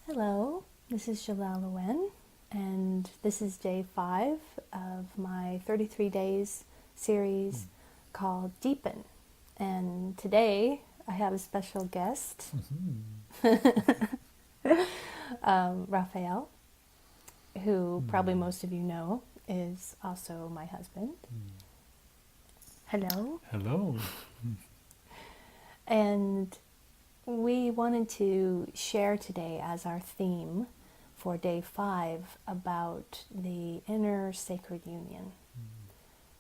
Hello, this is Raphael Awen, and this is day 5 of my 33 days series called Deepen. And today I have a special guest, Raphael, who probably most of you know is also my husband. Hello. Hello. And we wanted to share today as our theme for day 5 about the inner sacred union.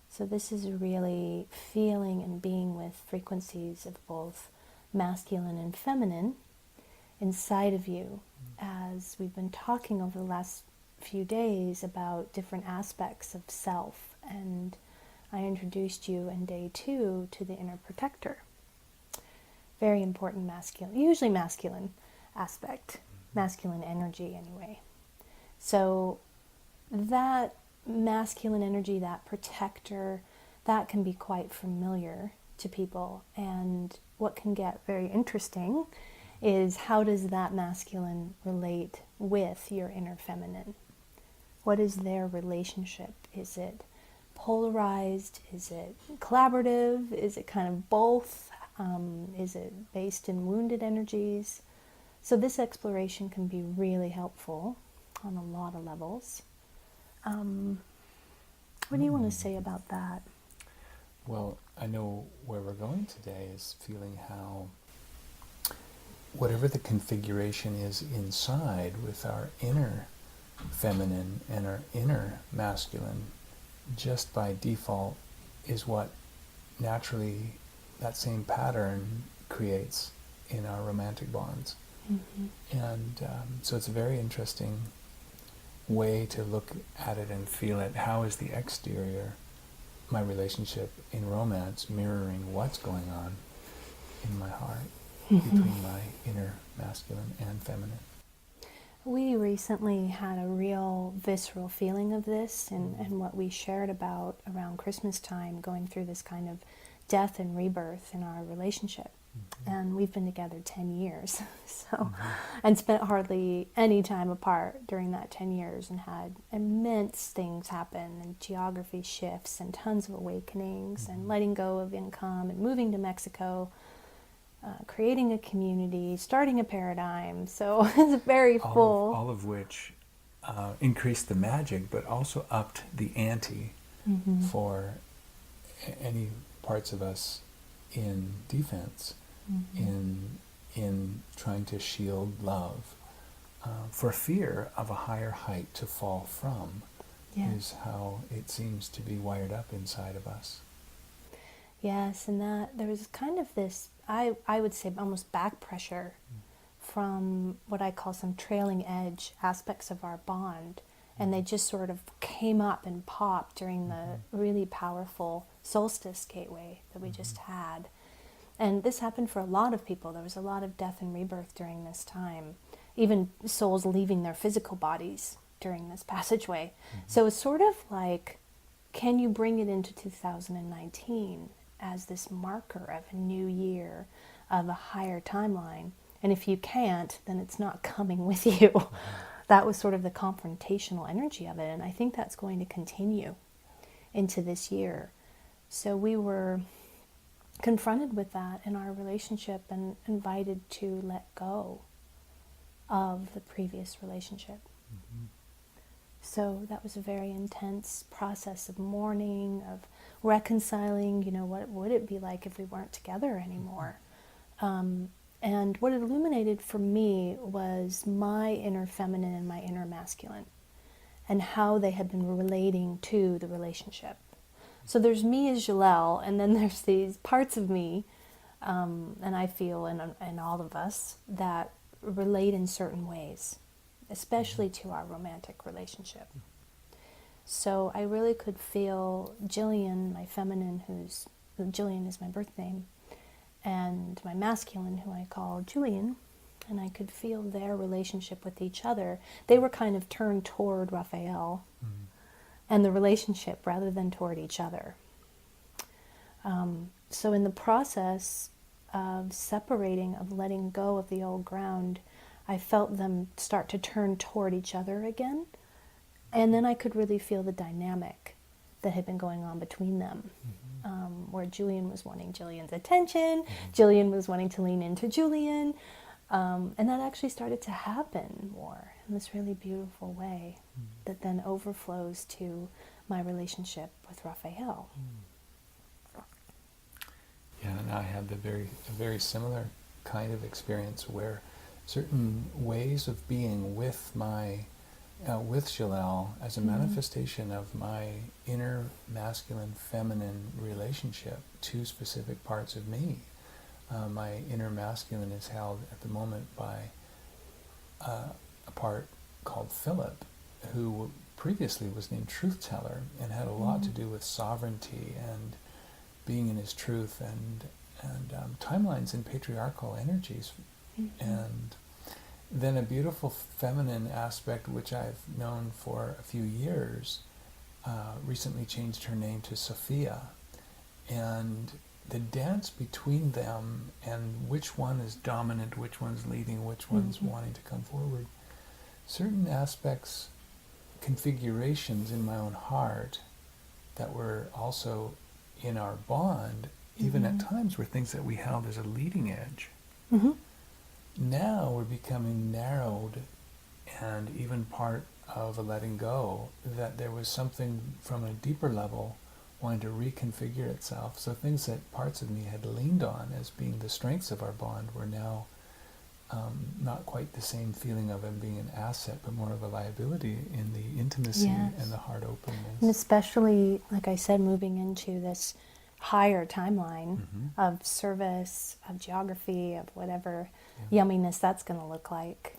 So this is really feeling and being with frequencies of both masculine and feminine inside of you, as we've been talking over the last few days about different aspects of self, and I introduced you in day 2 to the inner protector. Very important usually masculine aspect, masculine energy anyway. So that masculine energy, that protector, that can be quite familiar to people. And what can get very interesting is, how does that masculine relate with your inner feminine? What is their relationship? Is it polarized? Is it collaborative? Is it kind of both? Is it based in wounded energies? So this exploration can be really helpful on a lot of levels. What do you want to say about that? Well, I know where we're going today is feeling how whatever the configuration is inside with our inner feminine and our inner masculine, just by default is what naturally that same pattern creates in our romantic bonds. And so it's a very interesting way to look at it and feel it. How is the exterior, my relationship in romance, mirroring what's going on in my heart between my inner masculine and feminine? We recently had a real visceral feeling of this, and what we shared about around Christmas time, going through this kind of death and rebirth in our relationship. And we've been together 10 years, and spent hardly any time apart during that 10 years, and had immense things happen, and geography shifts, and tons of awakenings, and letting go of income, and moving to Mexico, creating a community, starting a paradigm. So it's very full. All of which increased the magic, but also upped the ante for any parts of us in defense, in trying to shield love, for fear of a higher height to fall from, is how it seems to be wired up inside of us. Yes, and that there was kind of this, I would say almost back pressure from what I call some trailing edge aspects of our bond. And they just sort of came up and popped during the really powerful SOULstice gateway that we just had. And this happened for a lot of people. There was a lot of death and rebirth during this time. Even souls leaving their physical bodies during this passageway. So it's sort of like, can you bring it into 2019 as this marker of a new year, of a higher timeline? And if you can't, then it's not coming with you. That was sort of the confrontational energy of it, and I think that's going to continue into this year. So we were confronted with that in our relationship and invited to let go of the previous relationship. So that was a very intense process of mourning, of reconciling, what would it be like if we weren't together anymore? And what it illuminated for me was my inner feminine and my inner masculine, and how they had been relating to the relationship. So there's me as Jelelle, and then there's these parts of me, and I feel in all of us, that relate in certain ways, especially to our romantic relationship. So I really could feel Jillian, my feminine, Jillian is my birth name, and my masculine, who I call Julian, and I could feel their relationship with each other. They were kind of turned toward Raphael and the relationship rather than toward each other. So in the process of separating, of letting go of the old ground, I felt them start to turn toward each other again. And then I could really feel the dynamic that had been going on between them, where Julian was wanting Jillian's attention, Jillian was wanting to lean into Julian, and that actually started to happen more in this really beautiful way that then overflows to my relationship with Raphael. Yeah, and I had a very similar kind of experience where certain ways of being with with Jelelle as a manifestation of my inner masculine feminine relationship to specific parts of me. My inner masculine is held at the moment by a part called Philip, who previously was named Truth Teller and had a lot to do with sovereignty and being in his truth and timelines and patriarchal energies. And then a beautiful feminine aspect, which I've known for a few years, recently changed her name to Sophia. And the dance between them and which one is dominant, which one's leading, which one's wanting to come forward, certain aspects, configurations in my own heart that were also in our bond, even at times were things that we held as a leading edge. Now we're becoming narrowed and even part of a letting go, that there was something from a deeper level wanting to reconfigure itself. So things that parts of me had leaned on as being the strengths of our bond were now not quite the same feeling of them being an asset, but more of a liability in the intimacy and the heart openness. And especially, like I said, moving into this higher timeline of service, of geography, of whatever yumminess that's going to look like.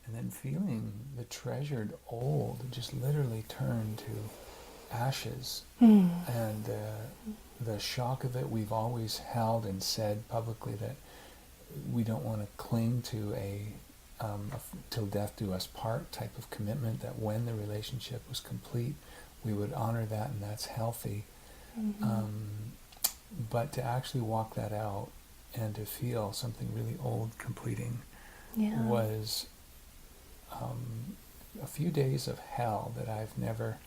And then feeling the treasured old just literally turn to ashes. And the shock of it, we've always held and said publicly that we don't want to cling to a till death do us part type of commitment, that when the relationship was complete, we would honor that, and that's healthy. But to actually walk that out and to feel something really old completing was a few days of hell that I've never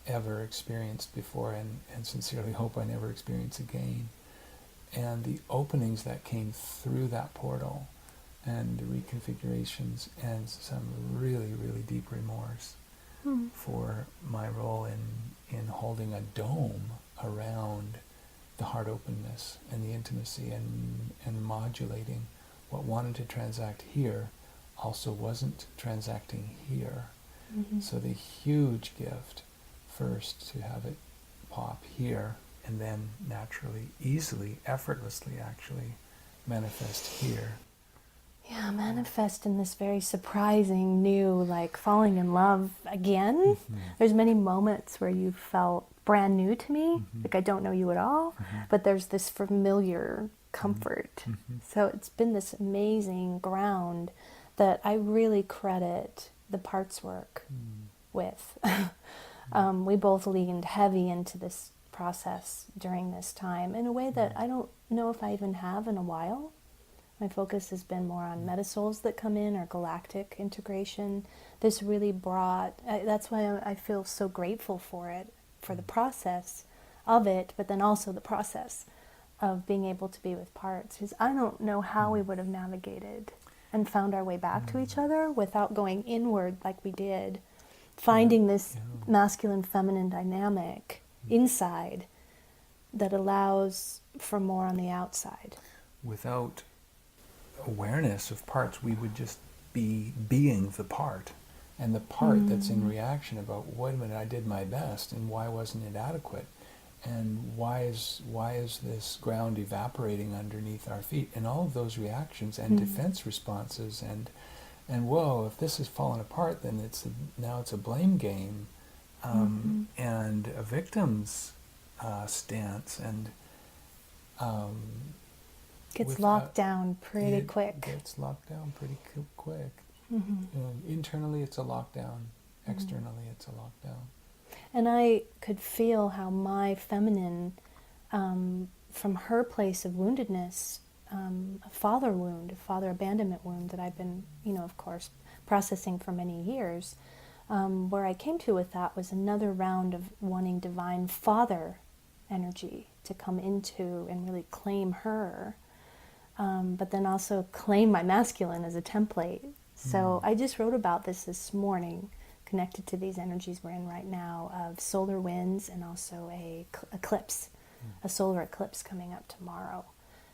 ever experienced before, and sincerely hope I never experience again. And the openings that came through that portal and the reconfigurations and some really, really deep remorse for my role in holding a dome around the heart openness and the intimacy and modulating what wanted to transact here also wasn't transacting here. So the huge gift first to have it pop here and then naturally, easily, effortlessly actually manifest here. Yeah, manifest in this very surprising, new, like falling in love again. There's many moments where you felt brand new to me, like I don't know you at all, but there's this familiar comfort. So it's been this amazing ground that I really credit the parts work with. We both leaned heavy into this process during this time in a way that I don't know if I even have in a while. My focus has been more on metasouls that come in or galactic integration. This really brought, that's why I feel so grateful for it, for the process of it, but then also the process of being able to be with parts. Because I don't know how we would have navigated and found our way back to each other without going inward like we did, finding this masculine feminine dynamic inside that allows for more on the outside. Without awareness of parts, we would just be being the part, and the part that's in reaction about, wait a minute, I did my best, and why wasn't it adequate, and why is this ground evaporating underneath our feet, and all of those reactions and defense responses, and whoa, if this has fallen apart, then now it's a blame game, and a victim's stance, and Gets locked down pretty quick. Gets locked down pretty quick. Internally it's a lockdown, externally it's a lockdown. And I could feel how my feminine, from her place of woundedness, a father wound, a father abandonment wound that I've been, of course, processing for many years. Where I came to with that was another round of wanting divine father energy to come into and really claim her, but then also claim my masculine as a template. So I just wrote about this morning, connected to these energies we're in right now of solar winds and also a eclipse, a solar eclipse coming up tomorrow.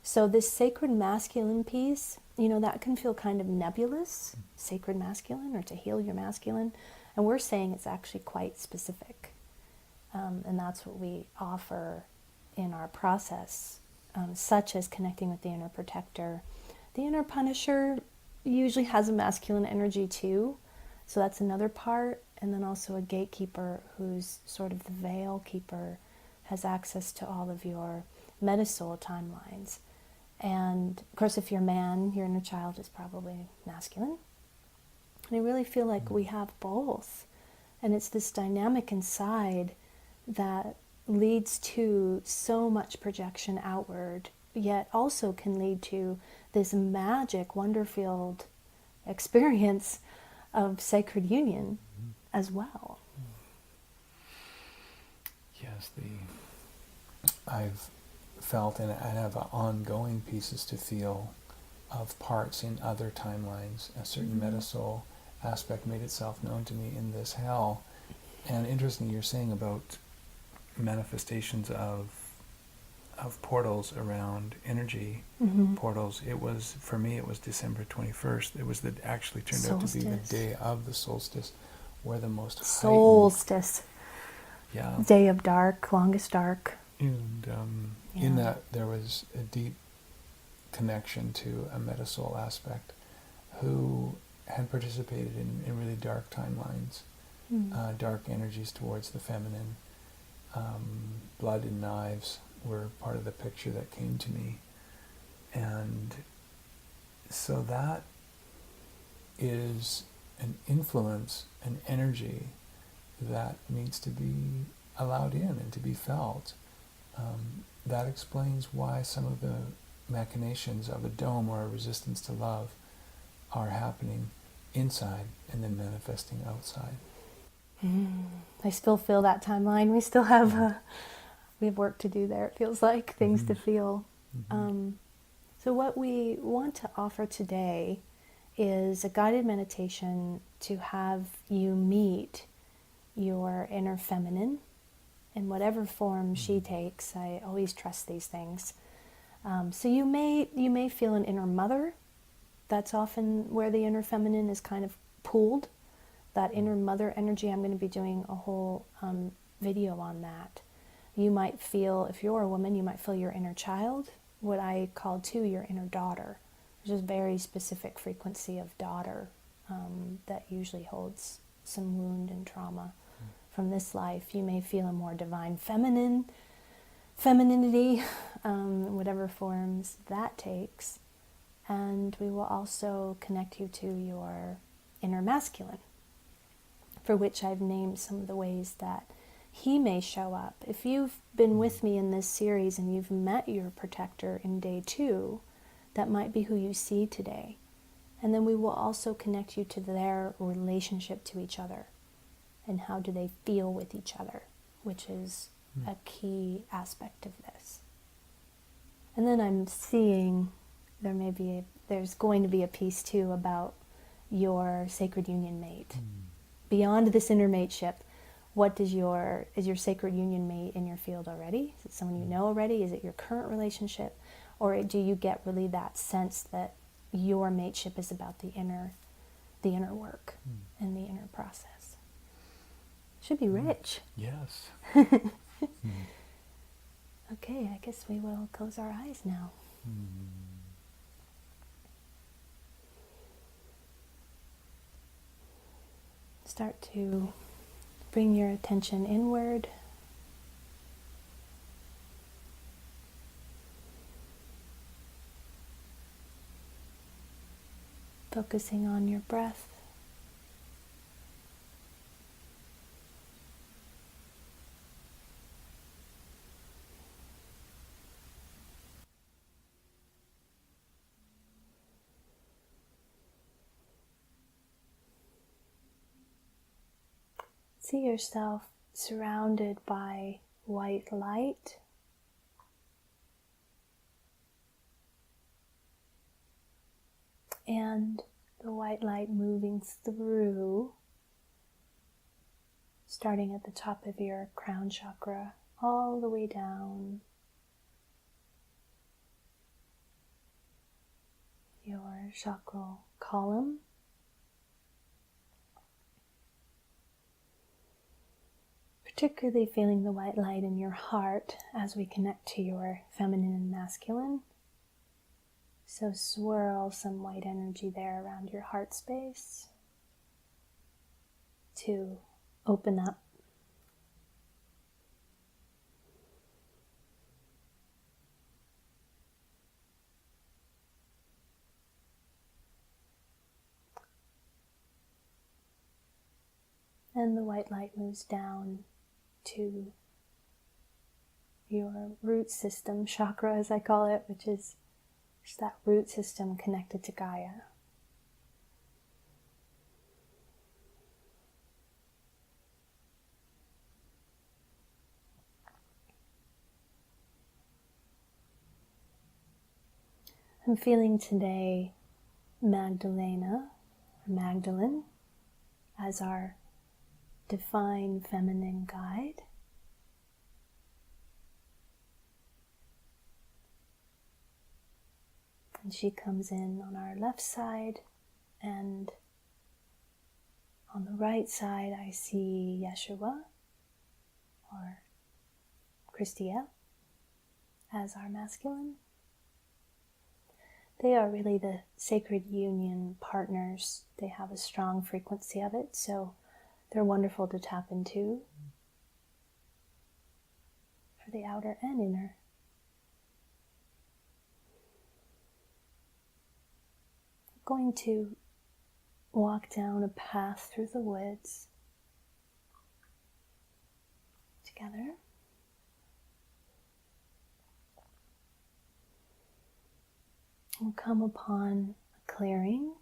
So this sacred masculine piece, that can feel kind of nebulous, sacred masculine, or to heal your masculine. And we're saying it's actually quite specific. And that's what we offer in our process, such as connecting with the inner protector. The inner punisher usually has a masculine energy too. So that's another part. And then also a gatekeeper who's sort of the veil keeper, has access to all of your metasoul timelines. And of course, if you're a man, your inner child is probably masculine. And I really feel like we have both. And it's this dynamic inside that leads to so much projection outward, yet also can lead to this magic, wonder-filled experience of sacred union as well. Yes, I've felt, and I have ongoing pieces to feel of parts in other timelines. A certain metasoul aspect made itself known to me in this hell. And interestingly, you're saying about manifestations of portals around energy portals. It was, for me, it was December 21st. It was actually turned out to be the day of the solstice, where the most SOULstice. Yeah. Day of dark, longest dark. And in that there was a deep connection to a metasoul aspect who had participated in really dark timelines, dark energies towards the feminine. Blood and knives were part of the picture that came to me. And so that is an influence, an energy that needs to be allowed in and to be felt. That explains why some of the machinations of a dome or a resistance to love are happening inside and then manifesting outside. I still feel that timeline. We still have we have work to do there. It feels like things to feel. So what we want to offer today is a guided meditation to have you meet your inner feminine in whatever form she takes. I always trust these things. So you may feel an inner mother. That's often where the inner feminine is kind of pooled. That inner mother energy, I'm going to be doing a whole video on that. You might feel, if you're a woman, you might feel your inner child, what I call too your inner daughter, which is a very specific frequency of daughter that usually holds some wound and trauma from this life. You may feel a more divine femininity, whatever forms that takes. And we will also connect you to your inner masculine, for which I've named some of the ways that he may show up. If you've been with me in this series and you've met your protector in day 2, that might be who you see today. And then we will also connect you to their relationship to each other and how do they feel with each other, which is a key aspect of this. And then I'm seeing there's going to be a piece too about your sacred union mate. Beyond this inner mateship, is your sacred union mate in your field already? Is it someone you know already? Is it your current relationship? Or do you get really that sense that your mateship is about the inner work and the inner process? Should be rich. Yes. Okay, I guess we will close our eyes now. Start to bring your attention inward. Focusing on your breath. See yourself surrounded by white light. And the white light moving through, starting at the top of your crown chakra, all the way down your chakral column. Particularly feeling the white light in your heart as we connect to your feminine and masculine. So swirl some white energy there around your heart space to open up. And the white light moves down to your root system, chakra as I call it, which is just that root system connected to Gaia. I'm feeling today Magdalena, or Magdalene, as our divine feminine guide. And she comes in on our left side, and on the right side I see Yeshua, or Christiel, as our masculine. They are really the sacred union partners. They have a strong frequency of it, so they're wonderful to tap into for the outer and inner. We're going to walk down a path through the woods together. We'll come upon a clearing.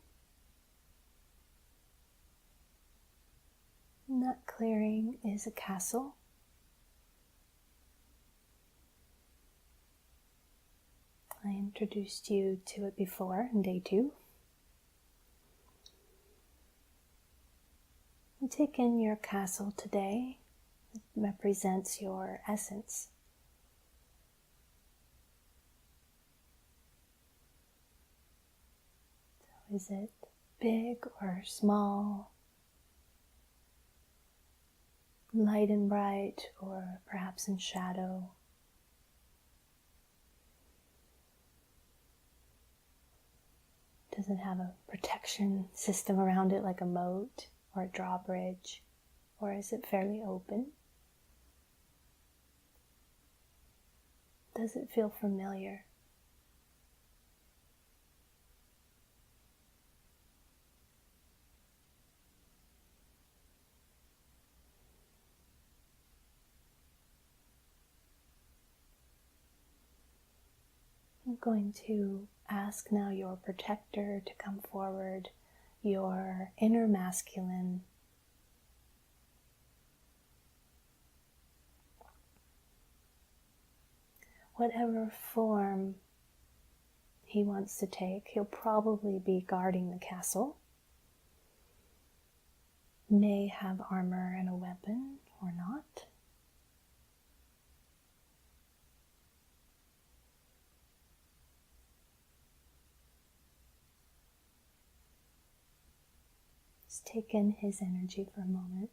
And that clearing is a castle. I introduced you to it before in day 2. And take in your castle today. It represents your essence. So is it big or small? Light and bright, or perhaps in shadow? Does it have a protection system around it like a moat or a drawbridge? Or is it fairly open? Does it feel familiar? I'm going to ask now your protector to come forward, your inner masculine. Whatever form he wants to take, he'll probably be guarding the castle. May have armor and a weapon or not. Just take in his energy for a moment.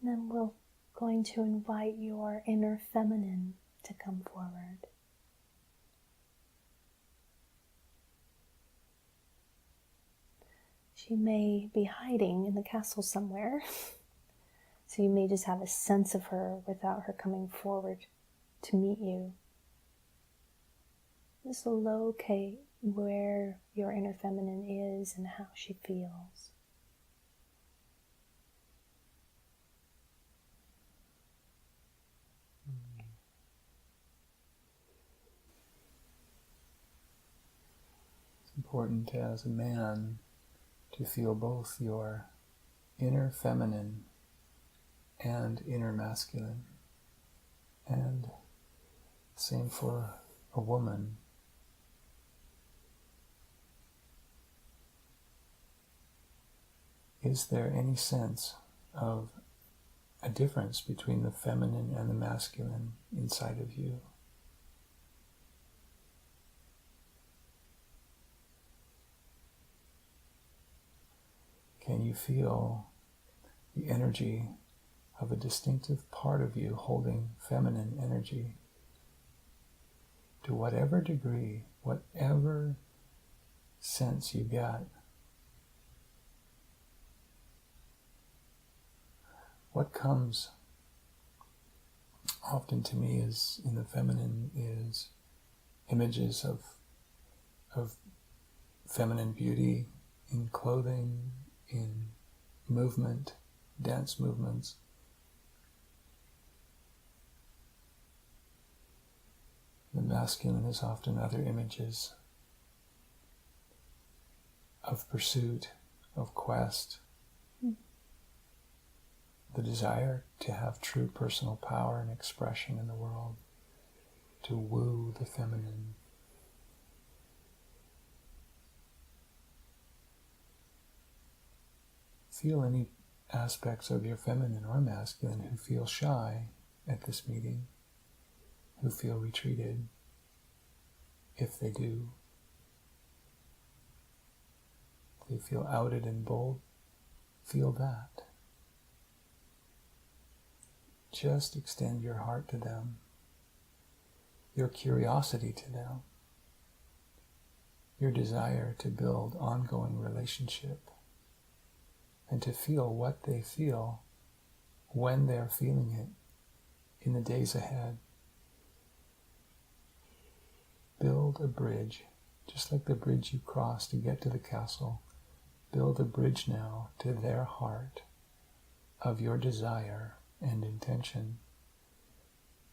And then we're going to invite your inner feminine to come forward. She may be hiding in the castle somewhere, so you may just have a sense of her without her coming forward to meet you. Just locate where your inner feminine is and how she feels. important as a man to feel both your inner feminine and inner masculine. And same for a woman. Is there any sense of a difference between the feminine and the masculine inside of you? Can you feel the energy of a distinctive part of you holding feminine energy? To whatever degree, whatever sense you get, what comes often to me is in the feminine is images of feminine beauty in clothing, in movement, dance movements. The masculine is often other images of pursuit, of quest, the desire to have true personal power and expression in the world, to woo the feminine. Feel any aspects of your feminine or masculine who feel shy at this meeting, who feel retreated, if they do. If they feel outed and bold, feel that. Just extend your heart to them, your curiosity to them, your desire to build ongoing relationship, and to feel what they feel when they're feeling it in the days ahead. Build a bridge, just like the bridge you crossed to get to the castle. Build a bridge now to their heart of your desire and intention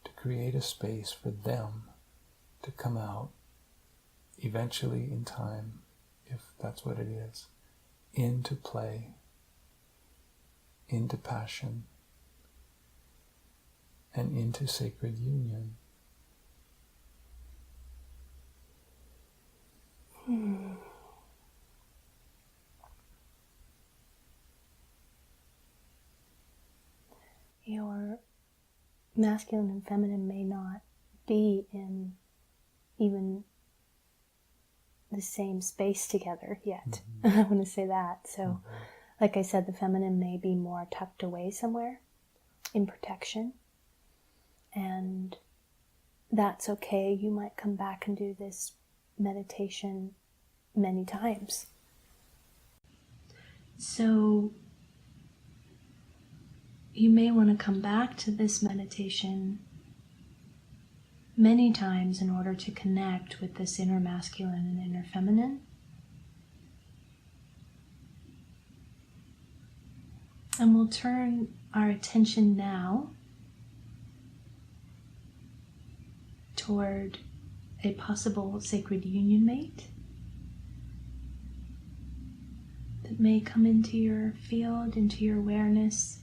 to create a space for them to come out eventually in time, if that's what it is, into play, into passion, and into sacred union. Your masculine and feminine may not be in even the same space together yet. Mm-hmm. I want to say that. So, like I said, the feminine may be more tucked away somewhere in protection. And that's okay. You might come back and do this meditation many times. So you may want to come back to this meditation many times in order to connect with this inner masculine and inner feminine. And we'll turn our attention now toward a possible sacred union mate that may come into your field, into your awareness.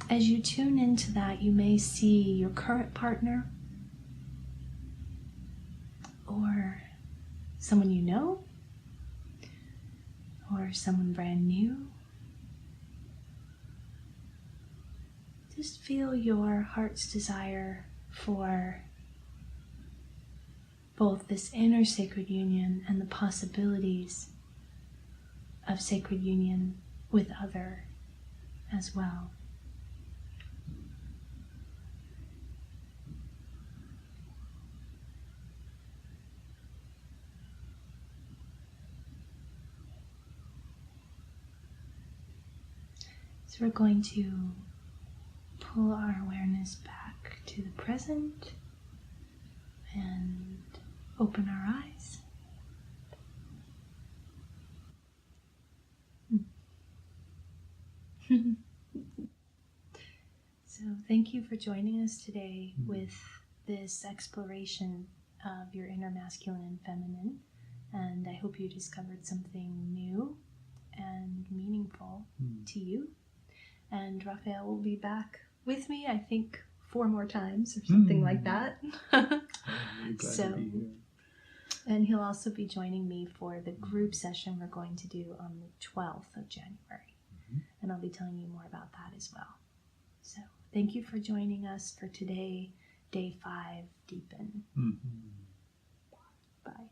As you tune into that, you may see your current partner or someone you know or someone brand new. Just feel your heart's desire for both this inner sacred union and the possibilities of sacred union with other as well. So we're going to pull our awareness back to the present and open our eyes. So thank you for joining us today with this exploration of your inner masculine and feminine. And I hope you discovered something new and meaningful to you. And Raphael will be back with me, I think, 4 more times or something like that. I'm really glad to be here. And he'll also be joining me for the group session we're going to do on the 12th of January. And I'll be telling you more about that as well. So thank you for joining us for today, day 5, Deepen. Bye.